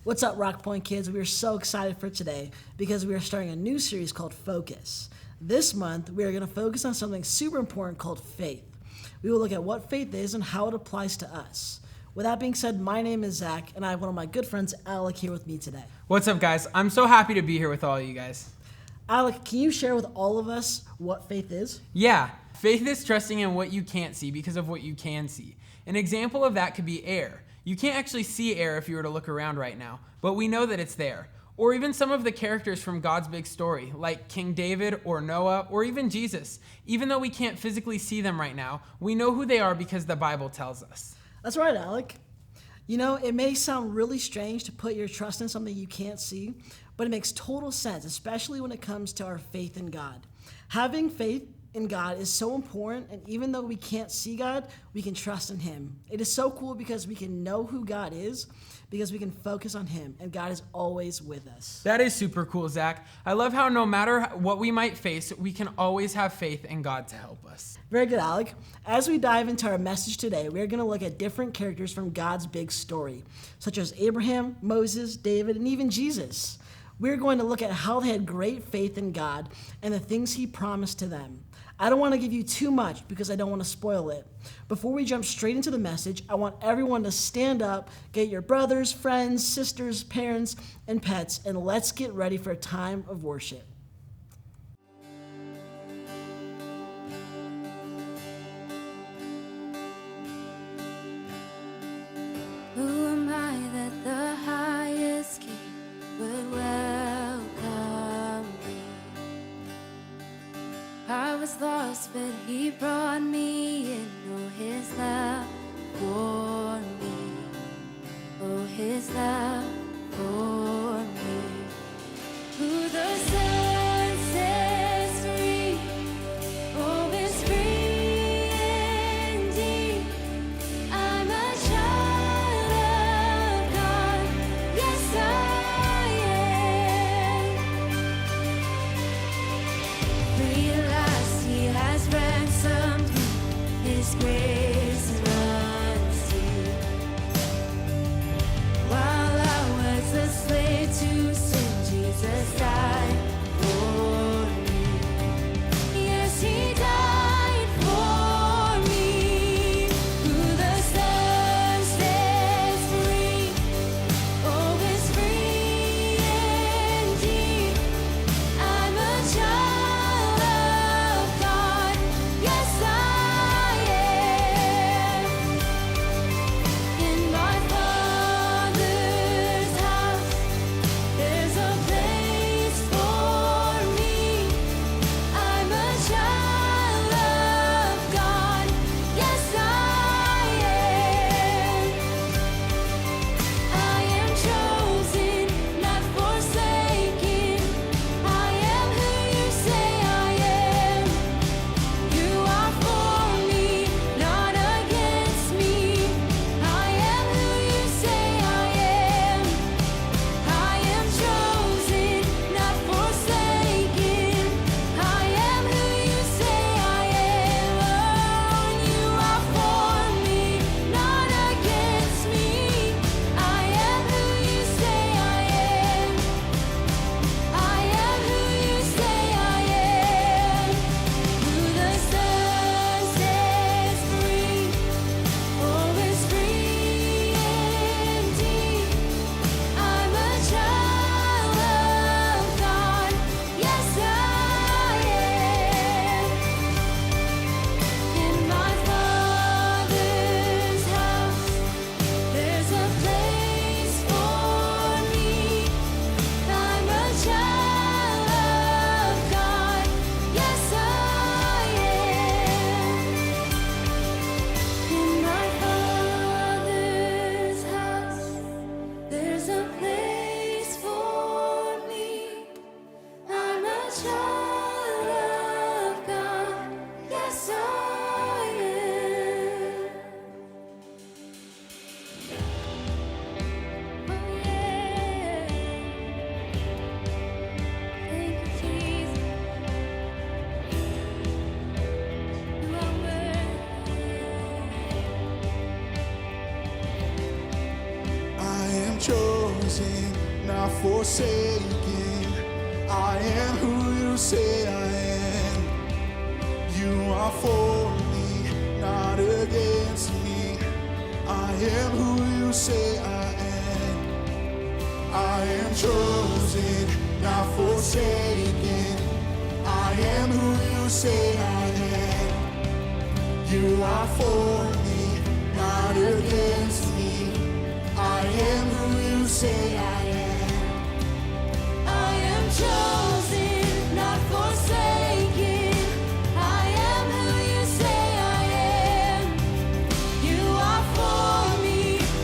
What's up, Rock Point kids? We are so excited for today because we are starting a new series called Focus. This month, we are going to focus on something super important called faith. We will look at what faith is and how it applies to us. With that being said, my name is Zach, and I have one of my good friends, Alec, here with me today. What's up, guys? I'm so happy to be here with all you guys. Alec, can you share with all of us what faith is? Yeah, faith is trusting in what you can't see because of what you can see. An example of that could be air. You can't actually see air if you were to look around right now, but we know that it's there. Or even some of the characters from God's big story, like King David or Noah or even Jesus. Even though we can't physically see them right now, we know who they are because the Bible tells us. That's right, Alec. You know, it may sound really strange to put your trust in something you can't see, but it makes total sense, especially when it comes to our faith in God. Having faith in God is so important, and even though we can't see God, we can trust in Him. It is so cool because we can know who God is, because we can focus on Him, and God is always with us. That is super cool, Zach. I love how no matter what we might face, we can always have faith in God to help us. Very good, Alec. As we dive into our message today, we're going to look at different characters from God's big story, such as Abraham, Moses, David, and even Jesus. We're going to look at how they had great faith in God and the things He promised to them. I don't want to give you too much because I don't want to spoil it. Before we jump straight into the message, I want everyone to stand up, get your brothers, friends, sisters, parents, and pets, and let's get ready for a time of worship. Who am I that the highest king would welcome me? I was lost, but He brought me in. Oh, His love for me. Oh, His love for me. Who the Son sets free, oh, is free indeed. I'm a child of God, yes I am. Realize He has ransomed me, His grace runs deep. While I not forsaken. I am who you say I am. You are for me, not against me. I am who you say I am. I am chosen, not forsaken. I am who you say I am. You are for me, not against me. I am who you say I am. I am chosen, not forsaken. I am who you say I am. You are for me,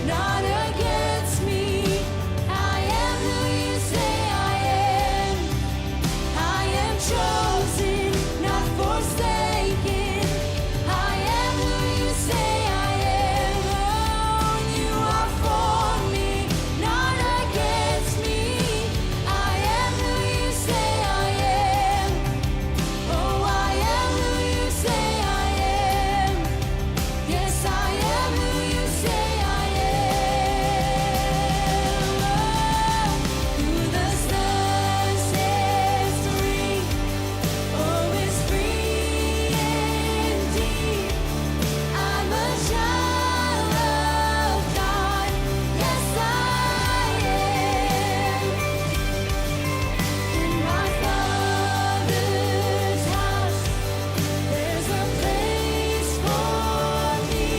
not against me. I am who you say I am. I am chosen, not forsaken. I am who you say I am. Oh, you are for me, not against me. I am who you say I am. Oh, I am who you say I am. Yes, I am who you say I am. Who the Son sets free, oh, is free indeed. I'm a child of God. Yes, I am. In my Father's house, there's a place for me.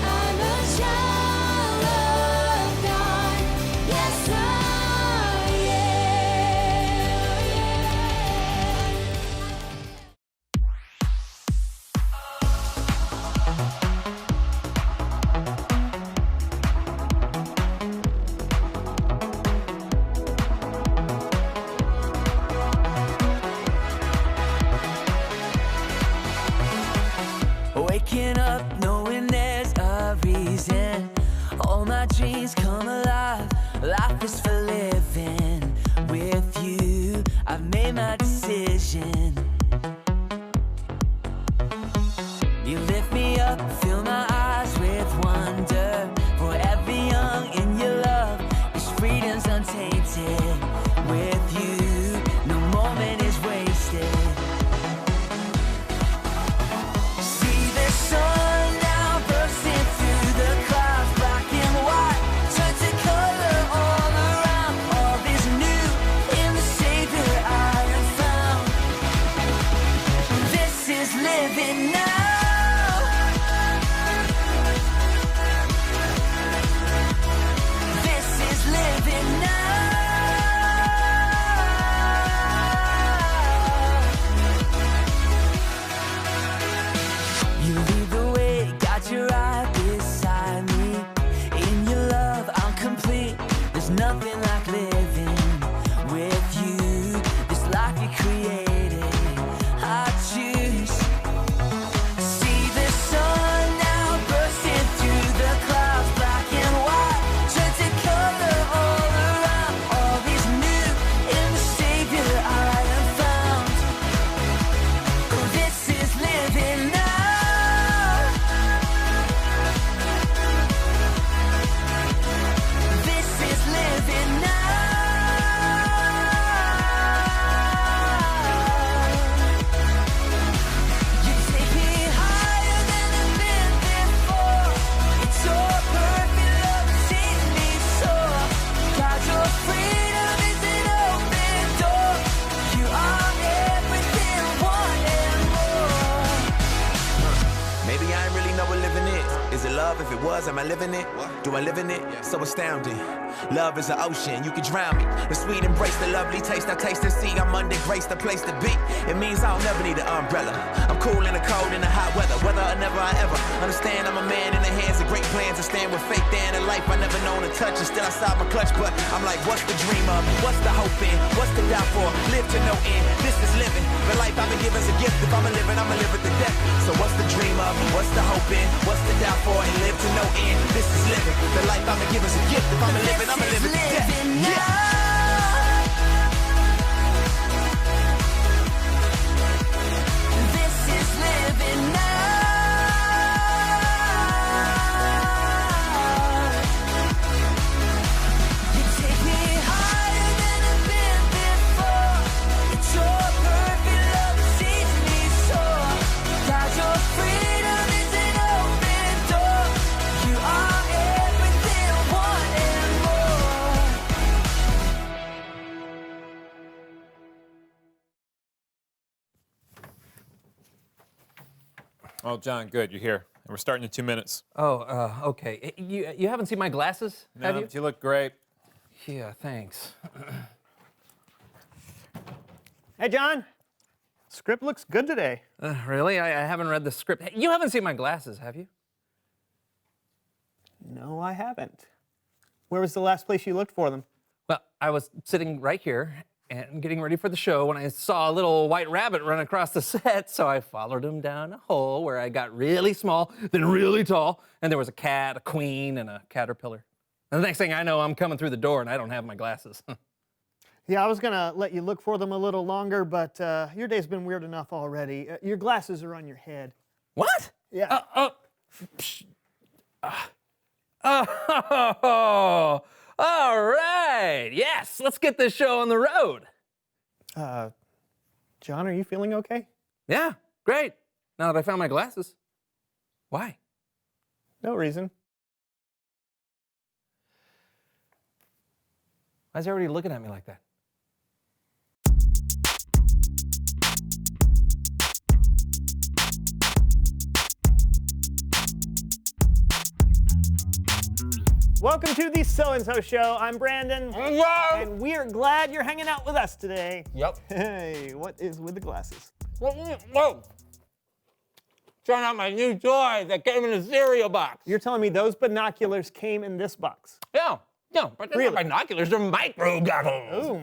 I'm a child of God. Yes, I am. Waking up knowing there's a reason. All my dreams come alive. Life is for living. With you, I've made my decision. You lift me up, fill my eyes with wonder. Forever young in your love, this freedom's untainted. With you, no moment is wasted. See the sun now bursting through the clouds, black and white, turn to color all around. All is new in the Savior I have found. This is living now. This is living now. You lead the way, got your eye beside me. In your love, I'm complete. There's nothing like living with you. This life you created, I choose. See the sun now bursting through the clouds, black and white, turn to color all around. All is new in the Savior I have found. This is living now. This is living now. You take me higher than I've been before. It's your perfect love sees me soar. God, your freedom is an open door. You are everything, one and more. Maybe I ain't really know what living is. Is it love? If it was, am I living it? Do I live in it? So astounding. Love is an ocean, you can drown me. The sweet embrace, the lovely taste, I taste and see. I'm under grace, the place to be. It means I'll never need an umbrella. I'm cool in the cold, in the hot weather. Whether or never I ever understand, I'm a man in the hands of great plans. I stand with faith there in a life I never known to touch. And still outside my clutch, but I'm like, what's the dream of? What's the hope in? What's the doubt for? Live to no end. This is living. The life I've been given's a gift. If I'ma live it, I'ma live it to death. So what's the dream of? What's the hope in? What's the doubt for? And live to no end. This is living. The life I've been given's a gift. If I'ma live it, I'ma live it to death. Living now. This is living now. You take me high. Oh, John, good. You're here. And we're starting in 2 minutes. Oh, okay. You haven't seen my glasses, have No, you? but you look great. Yeah, thanks. Hey, John. Script looks good today. Really? I haven't read the script. Hey, you haven't seen my glasses, have you? No, I haven't. Where was the last place you looked for them? Well, I was sitting right here and getting ready for the show when I saw a little white rabbit run across the set, so I followed him down a hole where I got really small, then really tall, and there was a cat, a queen, and a caterpillar. And the next thing I know, I'm coming through the door and I don't have my glasses. Yeah, I was gonna let you look for them a little longer, but your day's been weird enough already. Your glasses are on your head. What? Yeah. Oh, all right. Yes, let's get this show on the road. John, are you feeling okay? Yeah, great. Now that I found my glasses. Why? No reason. Why is everybody looking at me like that? Welcome to the So-and-So Show. I'm Brandon. Hello. And we are glad you're hanging out with us today. Yep. Hey, what is with the glasses? Whoa. Trying out my new toy that came in a cereal box. You're telling me those binoculars came in this box? Yeah, but they're Really? not binoculars, they're micro goggles. Ooh,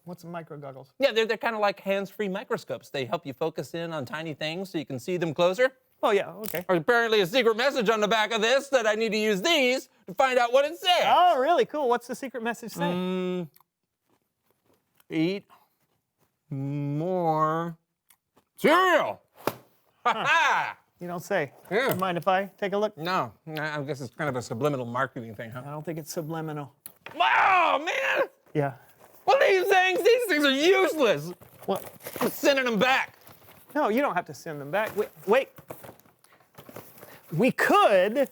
what's a micro goggles? Yeah, they're kind of like hands-free microscopes. They help you focus in on tiny things so you can see them closer. Oh, yeah, okay. There's apparently a secret message on the back of this that I need to use these to find out what it says. Oh, really? Cool. What's the secret message say? Eat more cereal. Ha You don't say. Yeah. Mind if I take a look? No, I guess it's kind of a subliminal marketing thing, huh? I don't think it's subliminal. Wow, man! Yeah. What are these things? These things are useless. What? I'm sending them back. No, you don't have to send them back. Wait. We could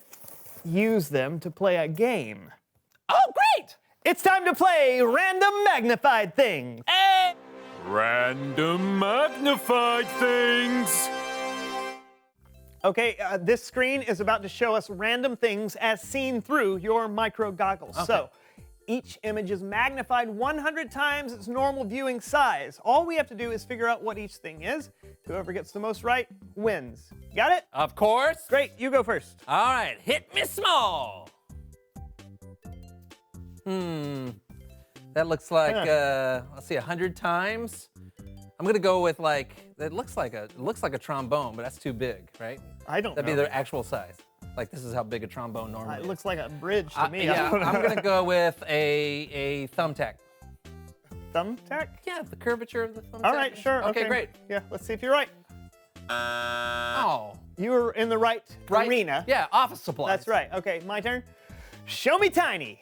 use them to play a game. Oh, great! It's time to play Random Magnified Things. Hey! Random magnified things. Okay, this screen is about to show us random things as seen through your micro goggles. Okay. So, each image is magnified 100 times its normal viewing size. All we have to do is figure out what each thing is. Whoever gets the most right wins. Got it? Of course. Great, you go first. All right, hit me small. That looks like, let's see, 100 times. I'm gonna go with it looks like a trombone, but that's too big, right? I don't That'd be know. their actual size. Like this is how big a trombone normally It is. looks like a bridge to me. I Yeah, don't know. I'm gonna go with a thumbtack. Thumbtack? Yeah, the curvature of the thumbtack. All right, sure. Okay, great. Yeah, let's see if you're right. Oh, You were in the right arena. Yeah, office supplies. That's right. Okay, my turn. Show me tiny.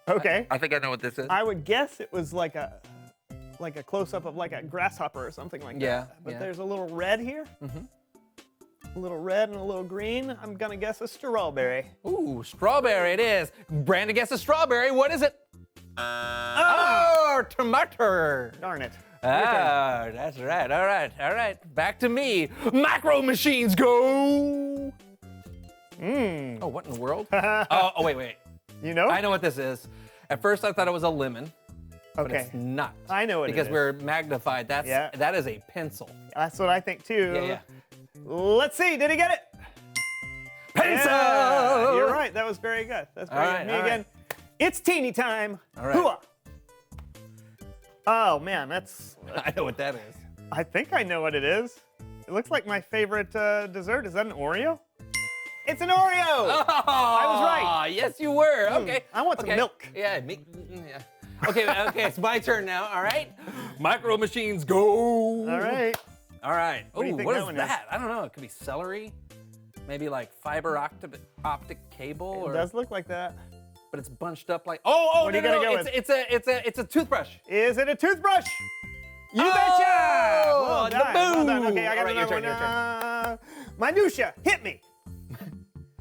Okay. I think I know what this is. I would guess it was like a close-up of like a grasshopper or something like Yeah, that. But yeah. there's a little red here. A little red and a little green. I'm gonna guess a strawberry. Ooh, strawberry it is. Brandon guesses strawberry. What is it? Oh, tomato. Darn it. Ah, that's right. All right. Back to me. Macro machines go. Oh, what in the world? Oh, wait. You know? I know what this is. At first, I thought it was a lemon, but Okay. it's not. I know what it because is. we're magnified. That is a pencil. That's what I think too. Yeah. Let's see. Did he get it? Pencil. Yeah, you're right. That was very good. That's very All good. right, Me all again. It's teeny time. All right. Hooah. Oh man, that's. I know what that is. I think I know what it is. It looks like my favorite dessert. Is that an Oreo? It's an Oreo. Oh, I was right. Yes, you were. Okay. I want some milk. Yeah. Yeah. Okay. It's my turn now. All right. Micro machines go. All right. All right. What do you think what that is one that? I don't know. It could be celery. Maybe like fiber optic cable, It does look like that. but it's bunched up like. Oh, What are you no, gonna go no, with? It's a toothbrush. Is it a toothbrush? You Oh, betcha! Well the done. Well done. boo. Okay, I got All right, your another turn, one. Minutia, hit me.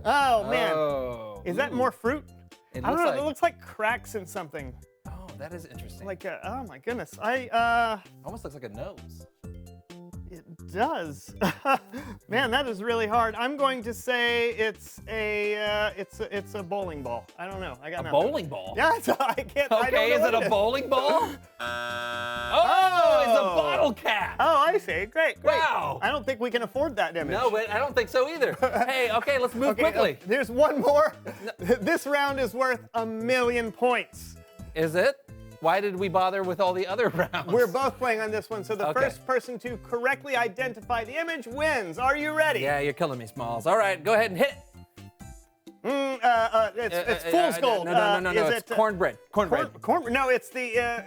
Oh man, Oh. is that more fruit? It I don't looks know. like. It looks like cracks in something. Oh, that is interesting. Like oh my goodness. I almost looks like a nose. It does. Man, that is really hard. I'm going to say it's a bowling ball. I don't know. I got A nothing. bowling ball? Yeah, I can't. I don't Okay, know is what it a bowling ball? Oh, it's a bottle cap. Oh, I see. Great. Wow. I don't think we can afford that image. No, but I don't think so either. Hey, okay, let's move quickly. There's one more. This round is worth 1,000,000 points. Is it? Why did we bother with all the other rounds? We're both playing on this one, so the Okay. first person to correctly identify the image wins. Are you ready? Yeah, you're killing me, Smalls. All right, go ahead and hit it. It's fool's gold. No, Is it's cornbread. Cornbread. No, it's the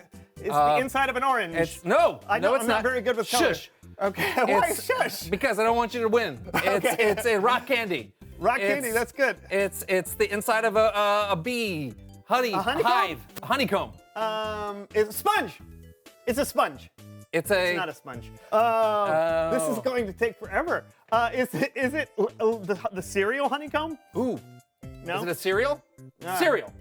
inside of an orange. It's no, I know, no, it's I'm not very good with Shush. color. Okay, why It's- shush? Because I don't want you to win. It's a rock candy. Rock candy, that's good. It's the inside of a bee, honey, A honeycomb? hive, honeycomb. It's a sponge. It's a sponge. It's It's not a sponge. This is going to take forever. Is it the cereal honeycomb? Ooh. No. Is it a cereal? Ah. Cereal.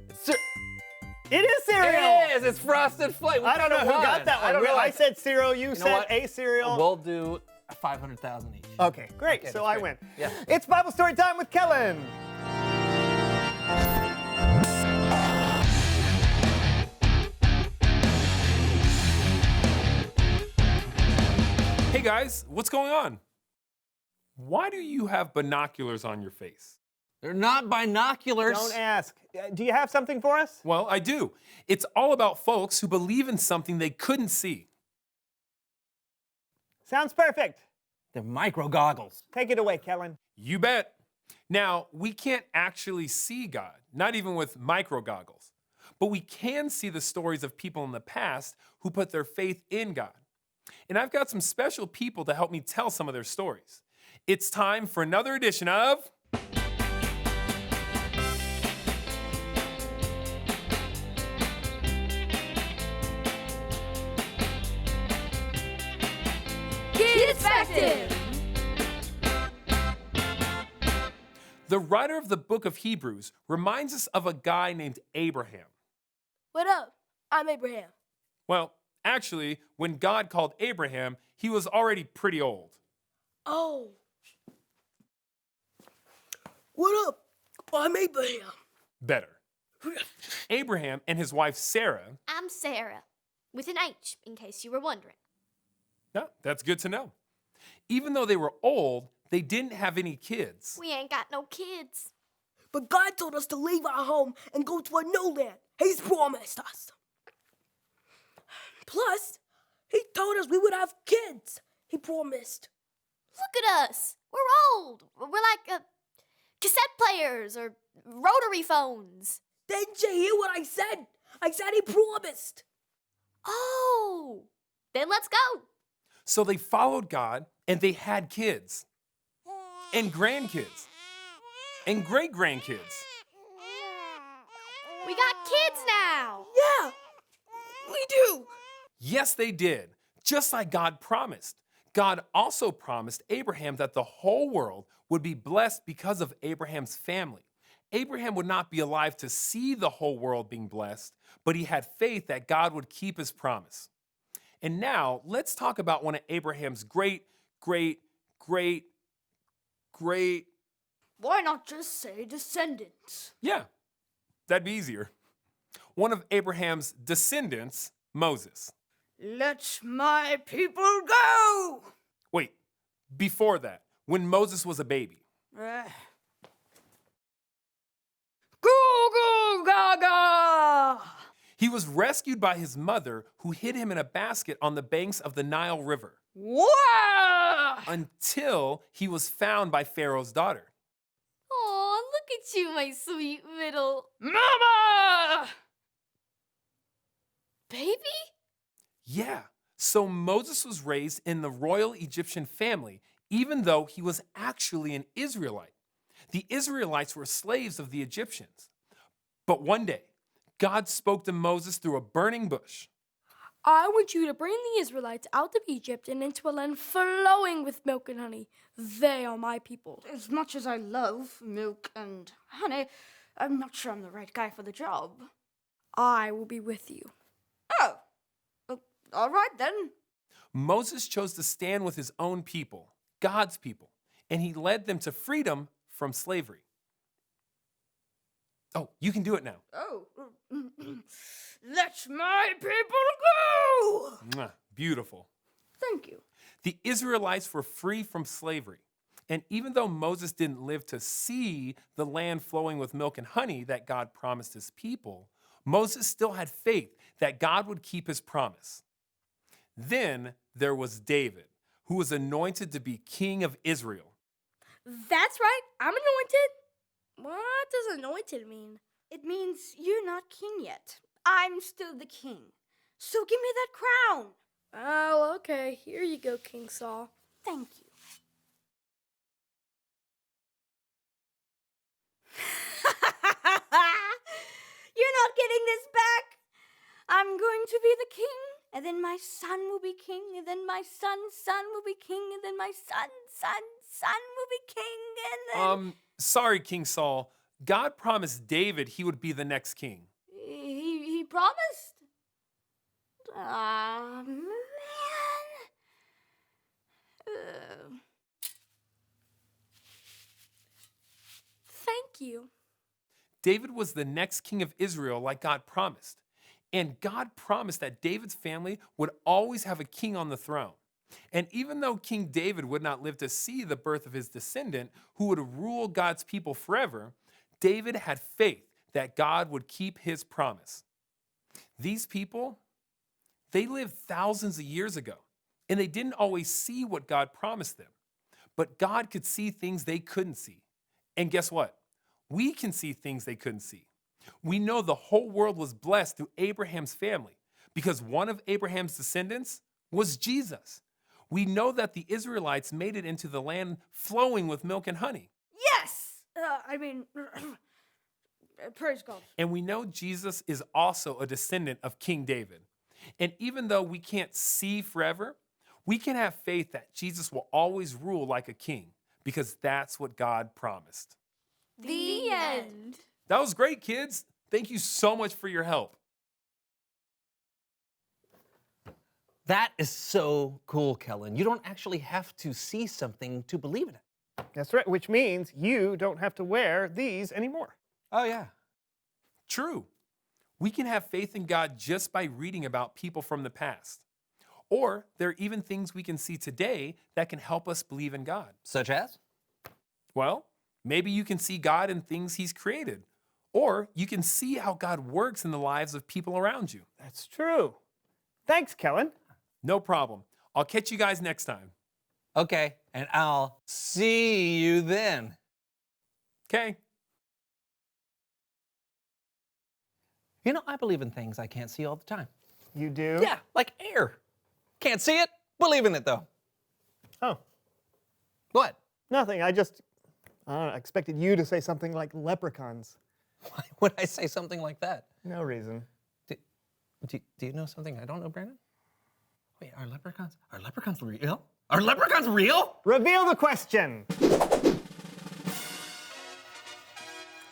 It is cereal. It is. It's Frosted Flake. I don't know who got that one. I said cereal. You said what? a cereal. We'll do 500,000 each. Okay, great. Okay, So that's I great. win. Yeah. It's Bible story time with Kellen. Hey guys, what's going on? Why do you have binoculars on your face? They're not binoculars. Don't ask. Do you have something for us? Well, I do. It's all about folks who believe in something they couldn't see. Sounds perfect. They're micro goggles. Take it away, Kellen. You bet. Now, we can't actually see God, not even with micro goggles. But we can see the stories of people in the past who put their faith in God. And I've got some special people to help me tell some of their stories. It's time for another edition of Kids Perspective. The writer of the book of Hebrews reminds us of a guy named Abraham. What up? I'm Abraham. Well, actually, when God called Abraham, he was already pretty old. Oh. What up? I'm Abraham. Better. Abraham and his wife Sarah. I'm Sarah, with an H, in case you were wondering. No, that's good to know. Even though they were old, they didn't have any kids. We ain't got no kids. But God told us to leave our home and go to a new land. He's promised us. Plus, he told us we would have kids. He promised. Look at us. We're old. We're like cassette players or rotary phones. Didn't you hear what I said? I said he promised. Oh, then let's go. So they followed God and they had kids and grandkids and great-grandkids. We got kids now. Yeah, we do. Yes, they did, just like God promised. God also promised Abraham that the whole world would be blessed because of Abraham's family. Abraham would not be alive to see the whole world being blessed, but he had faith that God would keep his promise. And now, let's talk about one of Abraham's great. Why not just say descendants? Yeah, that'd be easier. One of Abraham's descendants, Moses. Let my people go. Wait, before that, when Moses was a baby. Goo goo gaga. He was rescued by his mother, who hid him in a basket on the banks of the Nile River. Wow! Until he was found by Pharaoh's daughter. Oh, look at you, my sweet little Mama! baby. Yeah, so Moses was raised in the royal Egyptian family, even though he was actually an Israelite. The Israelites were slaves of the Egyptians. But one day, God spoke to Moses through a burning bush. I want you to bring the Israelites out of Egypt and into a land flowing with milk and honey. They are my people. As much as I love milk and honey, I'm not sure I'm the right guy for the job. I will be with you. Oh, all right then. Moses chose to stand with his own people, God's people, and he led them to freedom from slavery. Oh, you can do it now. Oh, let my people go! Mwah, beautiful. Thank you. The Israelites were free from slavery. And even though Moses didn't live to see the land flowing with milk and honey that God promised his people, Moses still had faith that God would keep his promise. Then there was David, who was anointed to be king of Israel. That's right, I'm anointed. What does anointed mean? It means you're not king yet. I'm still the king. So give me that crown. Oh, okay. Here you go, King Saul. Thank you. You're not getting this back. I'm going to be the king, and then my son will be king, and then my son's son will be king, and then my son's son will be king, and then... Sorry, King Saul. God promised David he would be the next king. He promised? Man. Thank you. David was the next king of Israel like God promised. And God promised that David's family would always have a king on the throne. And even though King David would not live to see the birth of his descendant, who would rule God's people forever, David had faith that God would keep his promise. These people, they lived thousands of years ago, and they didn't always see what God promised them. But God could see things they couldn't see. And guess what? We can see things they couldn't see. We know the whole world was blessed through Abraham's family because one of Abraham's descendants was Jesus. We know that the Israelites made it into the land flowing with milk and honey. Yes! Praise God. And we know Jesus is also a descendant of King David. And even though we can't see forever, we can have faith that Jesus will always rule like a king because that's what God promised. The end. That was great, kids. Thank you so much for your help. That is so cool, Kellen. You don't actually have to see something to believe in it. That's right, which means you don't have to wear these anymore. Oh, yeah. True. We can have faith in God just by reading about people from the past. Or there are even things we can see today that can help us believe in God. Such as? Well, maybe you can see God in things he's created. Or you can see how God works in the lives of people around you. That's true. Thanks, Kellen. No problem. I'll catch you guys next time. Okay, and I'll see you then. Okay. You know, I believe in things I can't see all the time. You do? Yeah, like air. Can't see it, believe in it though. Oh. What? Nothing. I expected you to say something like leprechauns. Why would I say something like that? No reason. Do you know something I don't know, Brandon? Wait, are leprechauns real? Are leprechauns real? Reveal the question.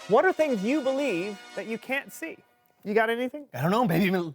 What are things you believe that you can't see? You got anything? I don't know,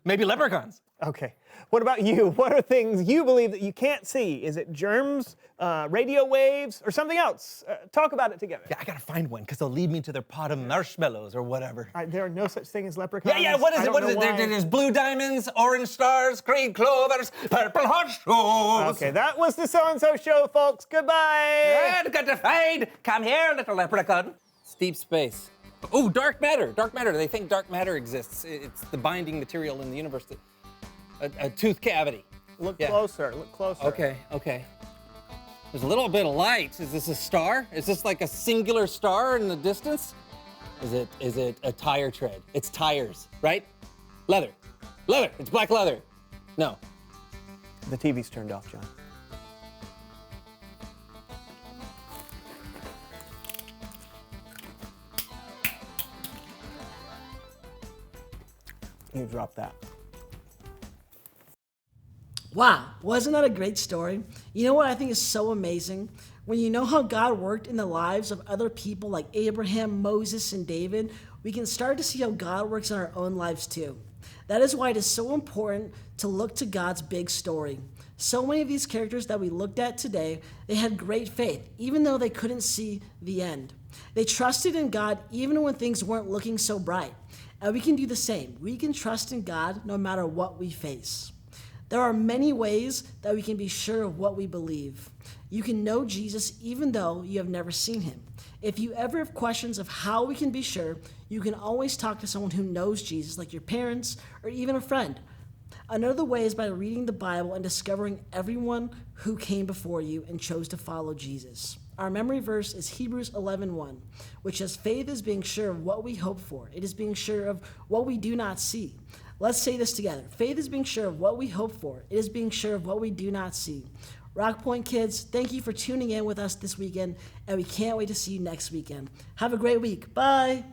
maybe leprechauns. Okay. What about you? What are things you believe that you can't see? Is it germs, radio waves, or something else? Talk about it together. Yeah, I gotta find one, because they'll lead me to their pot of marshmallows or whatever. There are no such thing as leprechauns. Yeah, what is it? What is it? There's blue diamonds, orange stars, green clovers, purple horseshoes. Okay, that was the So-and-So Show, folks. Goodbye. And got to fade. Come here, little leprechaun. It's deep space. Oh, dark matter. Dark matter. They think dark matter exists. It's the binding material in the universe. A tooth cavity. Look closer. Look closer. Okay. There's a little bit of light. Is this a star? Is this like a singular star in the distance? Is it a tire tread? It's tires, right? Leather. It's black leather. No. The TV's turned off, John. You dropped that. Wow, wasn't that a great story? You know what I think is so amazing? When you know how God worked in the lives of other people like Abraham, Moses, and David, we can start to see how God works in our own lives too. That is why it is so important to look to God's big story. So many of these characters that we looked at today, they had great faith, even though they couldn't see the end. They trusted in God even when things weren't looking so bright. And we can do the same. We can trust in God no matter what we face. There are many ways that we can be sure of what we believe. You can know Jesus even though you have never seen him. If you ever have questions of how we can be sure, you can always talk to someone who knows Jesus, like your parents or even a friend. Another way is by reading the Bible and discovering everyone who came before you and chose to follow Jesus. Our memory verse is Hebrews 11:1, which says, "Faith is being sure of what we hope for. It is being sure of what we do not see." Let's say this together. Faith is being sure of what we hope for. It is being sure of what we do not see. Rock Point kids, thank you for tuning in with us this weekend, and we can't wait to see you next weekend. Have a great week. Bye.